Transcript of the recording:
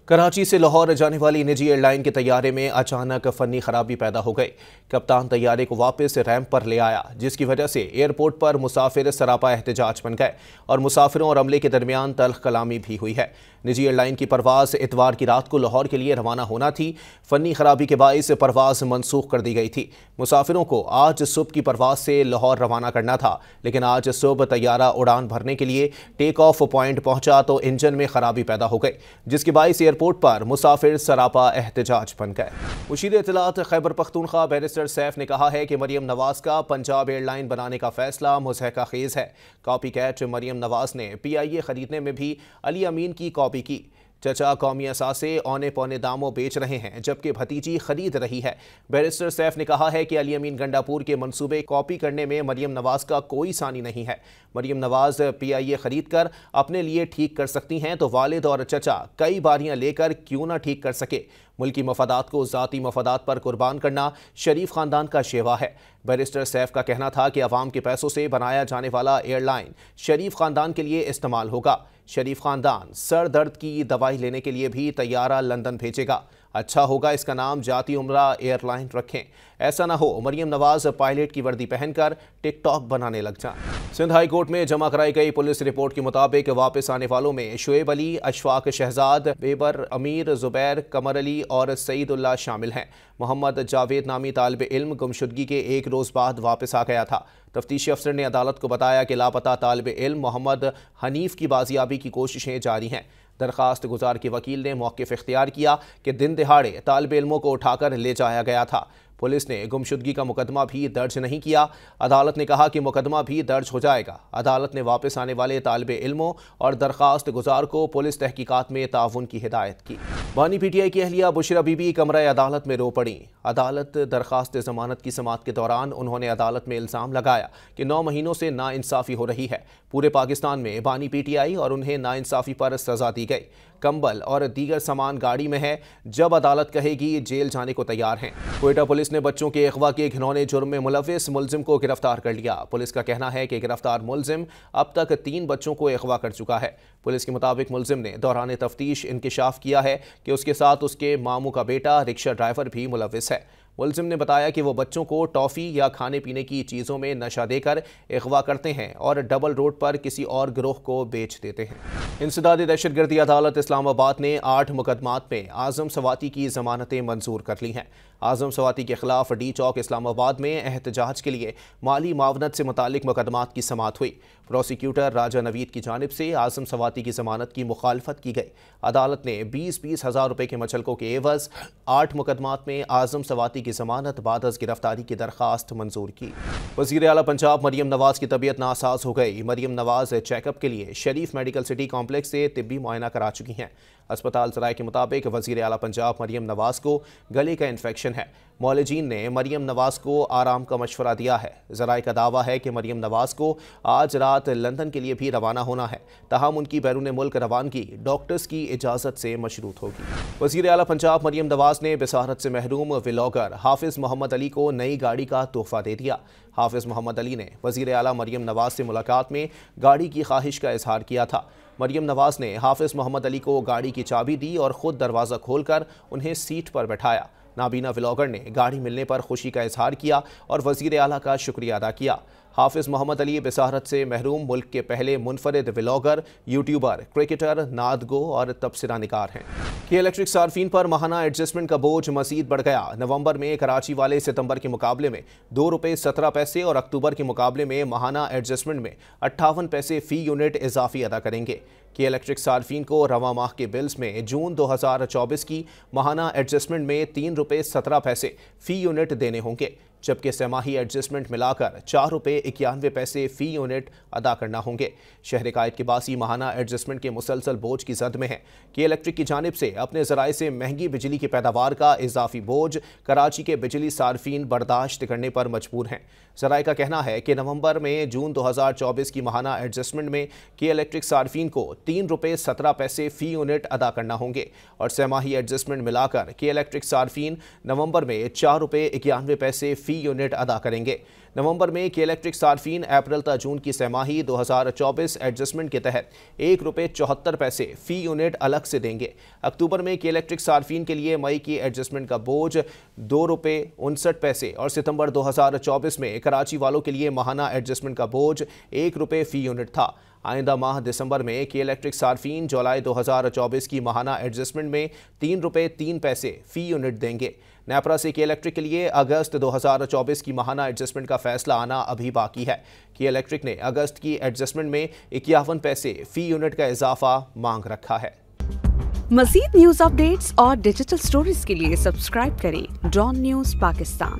कराची से लाहौर जाने वाली निजी एयरलाइन के तैयारे में अचानक फनी खराबी पैदा हो गई। कप्तान तैयारे को वापस रैंप पर ले आया, जिसकी वजह से एयरपोर्ट पर मुसाफिर सरापा एहतजाज बन गए और मुसाफिरों और अमले के दरमियान तल्ख कलामी भी हुई है। निजी एयरलाइन की परवाज इतवार की रात को लाहौर के लिए रवाना होना थी। फनी खराबी के बाइस परवाज मनसूख कर दी गई थी। मुसाफिरों को आज सुबह की परवाज से लाहौर रवाना करना था, लेकिन आज सुबह तैयारा उड़ान भरने के लिए टेक ऑफ पॉइंट पहुंचा तो इंजन में खराबी पैदा हो गई, जिसके बाइस एयरपोर्ट पर मुसाफिर सरापा एहतजाज बन गए। मुशीर इत्तलात खैबर पख्तूनख्वा बैरिस्टर सैफ ने कहा है कि मरियम नवाज का पंजाब एयरलाइन बनाने का फैसला मुज़हका खेज है। कॉपी कैट मरियम नवाज ने PIA खरीदने में भी अली अमीन की कॉपी की। चचा कौमी असासे औने पौने दामों बेच रहे हैं, जबकि भतीजी खरीद रही है। बैरिस्टर सैफ ने कहा है कि अली अमीन गंडापुर के मंसूबे कॉपी करने में मरियम नवाज का कोई सानी नहीं है। मरियम नवाज PIA खरीद कर अपने लिए ठीक कर सकती हैं, तो वालिद और चचा कई बारियां लेकर क्यों ना ठीक कर सके। मुल्की मफादात को ज़ाती मफादात पर कुर्बान करना शरीफ खानदान का शेवा है। बैरिस्टर सैफ का कहना था कि अवाम के पैसों से बनाया जाने वाला एयरलाइन शरीफ खानदान के लिए इस्तेमाल होगा। शरीफ खानदान सर दर्द की दवाई लेने के लिए भी तैयारा लंदन भेजेगा। अच्छा होगा इसका नाम जाती उम्रा एयरलाइन रखें। ऐसा ना हो मरियम नवाज पायलट की वर्दी पहनकर टिकटॉक बनाने लग जाएं। सिंध हाई कोर्ट में जमा कराई गई पुलिस रिपोर्ट के मुताबिक वापस आने वालों में शुएब अली, अशफाक शहजाद, बेबर अमीर, जुबैर, कमर अली और सईदुल्लाह शामिल हैं। मोहम्मद जावेद नामी तालिब इल्म गुमशुदगी के एक रोज़ बाद वापस आ गया था। तफ्तीशी अफसर ने अदालत को बताया कि लापता तालिब इल्म मोहम्मद हनीफ की बाजियाबी की कोशिशें जारी हैं। दरखास्त गुजार के वकील ने मौक़िफ़ इख्तियार किया कि दिन दिहाड़े तालिब इल्मों को उठाकर ले जाया गया था। पुलिस ने गुमशुदगी का मुकदमा भी दर्ज नहीं किया। अदालत ने कहा कि मुकदमा भी दर्ज हो जाएगा। अदालत ने वापस आने वाले तालिब इल्मों और दरखास्त गुजार को पुलिस तहकीकात में ताउन की हिदायत की। बानी PTI की अहलिया बुशरा बीबी कमरा अदालत में रो पड़ी। अदालत दरखास्त जमानत की समाअत के दौरान उन्होंने अदालत में इल्ज़ाम लगाया कि 9 महीनों से नाइंसाफ़ी हो रही है। पूरे पाकिस्तान में बानी PTI और उन्हें नाइंसाफ़ी पर सज़ा दी गई। कंबल और दीगर सामान गाड़ी में है, जब अदालत कहेगी जेल जाने को तैयार हैं। कोयटा पुलिस ने बच्चों के अगवा के घिनौने जुर्म में मुलविस मुलजिम को गिरफ्तार कर लिया। पुलिस का कहना है कि गिरफ्तार मुलजिम अब तक 3 बच्चों को अगवा कर चुका है। पुलिस के मुताबिक मुलजिम ने दौरान तफ्तीश इंकिशाफ किया है कि उसके साथ उसके मामू का बेटा रिक्शा ड्राइवर भी मुलविस है। मुलजिम ने बताया कि वो बच्चों को टॉफ़ी या खाने पीने की चीज़ों में नशा देकर अगवा करते हैं और डबल रोड पर किसी और गिरोह को बेच देते हैं। इंसदादी दहशतगर्दी अदालत इस्लामाबाद ने 8 मुकदमात में आज़म सवाती की ज़मानतें मंजूर कर ली हैं। आज़म सवाती के खिलाफ D चौक इस्लामाबाद में एहतजाज के लिए माली मावनत से मुतालिक मुकदमात की समाअत हुई। प्रोसिक्यूटर राजा नवीद की जानिब से आज़म सवाती की ज़मानत की मुखालफत की गई। अदालत ने 20-20 हज़ार रुपये के मचलकों के एवज़ 8 मुकदमात में आज़म सवाती की ज़मानत बादज़ गिरफ्तारी की दरख्वास्त मंजूर की। वज़ीर आला पंजाब मरियम नवाज की तबीयत नासाज हो गई। मरियम नवाज चेकअप के लिए शरीफ मेडिकल सिटी कॉम्प्लेक्स से तिब्बी मुआयना करा चुकी हैं। अस्पताल ज़राए के मुताबिक वज़ीर आला पंजाब मरियम नवाज को गले का इन्फेक्शन है। मौलजीन ने मरियम नवाज को आराम का मशवरा दिया है। ज़राए का दावा है कि मरियम नवाज को आज रात लंदन के लिए भी रवाना होना है, तहम उनकी बैरून मुल्क रवानगी डॉक्टर्स की इजाज़त से मशरूत होगी। वज़ीर आला पंजाब मरियम नवाज ने बिसारत से महरूम व्लॉगर हाफिज़ मोहम्मद अली को नई गाड़ी का तोहफ़ा दे दिया। हाफिज़ मोहम्मद अली ने वज़ीर आला मरियम नवाज से मुलाकात में गाड़ी की ख्वाहिश का इजहार किया था। मरियम नवाज ने हाफिज़ मोहम्मद अली को गाड़ी की चाबी दी और ख़ुद दरवाज़ा खोलकर उन्हें सीट पर बैठाया। नाबीना व्लॉगर ने गाड़ी मिलने पर खुशी का इजहार किया और वज़ीर आला का शुक्रिया अदा किया। हाफिज़ मोहम्मद अली बिसारत से महरूम मुल्क के पहले मुनफरिद व्लॉगर, यूट्यूबर, क्रिकेटर, नादगो और तबसरा निगार हैं। कि इलेक्ट्रिक सार्फिन पर माहाना एडजस्टमेंट का बोझ मज़ीद बढ़ गया। नवंबर में कराची वाले सितंबर के मुकाबले में 2 रुपये 17 पैसे और अक्टूबर के मुकाबले में माहाना एडजस्टमेंट में 58 पैसे फ़ी यूनिट इजाफी अदा करेंगे। कि इलेक्ट्रिक सार्फिन को रवा माह के बिल्स में जून 2024 की माहाना एडजस्टमेंट में 3 रुपये 17 पैसे फ़ी यूनिट देने होंगे, जबकि सेमाही एडजस्टमेंट मिलाकर 4 रुपये 91 पैसे फ़ी यूनिट अदा करना होंगे। शहर कायद के बासी माहाना एडजस्टमेंट के मुसलसल बोझ की जद में है कि इलेक्ट्रिक की जानिब से अपने ज़राए से महंगी बिजली की पैदावार का इजाफी बोझ कराची के बिजली सार्फिन बर्दाश्त करने पर मजबूर हैं। ज़राए का कहना है कि नवंबर में जून 2024 की माहाना एडजस्टमेंट में के इलेक्ट्रिक सार्फिन को 3 रुपये 17 पैसे फ़ी यूनिट अदा करना होंगे और सेमाही एडजस्टमेंट मिलाकर के इलेक्ट्रिक सार्फिन नवंबर में 4 रुपये 91 पैसे फ़ी यूनिट अदा करेंगे। नवंबर में के इलेक्ट्रिक सार्फिन अप्रैल ता जून की सहमाही 2024 एडजस्टमेंट के तहत ₹1.74 फी यूनिट अलग से देंगे। अक्टूबर में के इलेक्ट्रिक सार्फिन के लिए मई की एडजस्टमेंट का बोझ ₹2.59 और सितंबर 2024 में कराची वालों के लिए माहाना एडजस्टमेंट का बोझ ₹1 फी यूनिट था। आइंदा माह दिसंबर में के इलेक्ट्रिक सार्फिन जुलाई 2024 की माहाना एडजस्टमेंट में ₹3.03 फी यूनिट देंगे। नेपरा से के इलेक्ट्रिक के लिए अगस्त 2024 की माहाना एडजस्टमेंट का फैसला आना अभी बाकी है। के इलेक्ट्रिक ने अगस्त की एडजस्टमेंट में 51 पैसे फी यूनिट का इजाफा मांग रखा है। मज़ीद न्यूज़ अपडेट्स और डिजिटल स्टोरीज के लिए सब्सक्राइब करें डॉन न्यूज़ पाकिस्तान।